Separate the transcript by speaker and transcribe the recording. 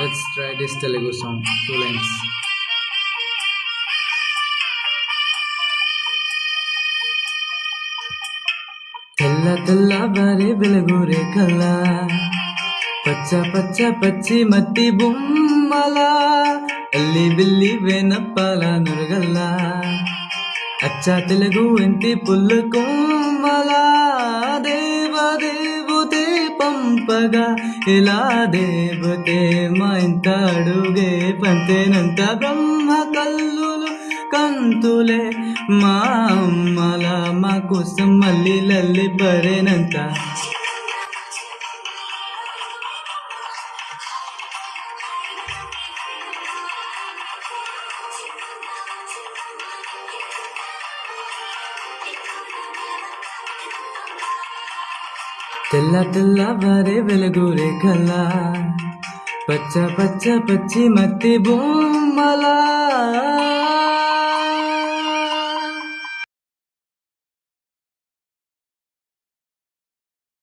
Speaker 1: Let's try this Telugu song. 2 lines. తెల్ల తెల్ల బారే వెలుగురే కల్లా పచ్చ పచ్చ పచ్చి మట్టి బొమ్మల అల్లి బిల్లి వేనప్పాల నురగల్ల అచ్చ తెలుగు ఇంటి పుల్లు కొమ్మల దేవదేవుతే పంపగా ఇలా దేవతే మా ఇంత అడుగే పంతేనంత బ్రహ్మ కల్లులు కంతులే మా అమ్మల మా కోసం మళ్ళీ లల్లి బరేనంత తెల్ల తెల్ల బారే వెలుగురే కల్లా పచ్చ పచ్చ పచ్చి మట్టి బొమ్మలా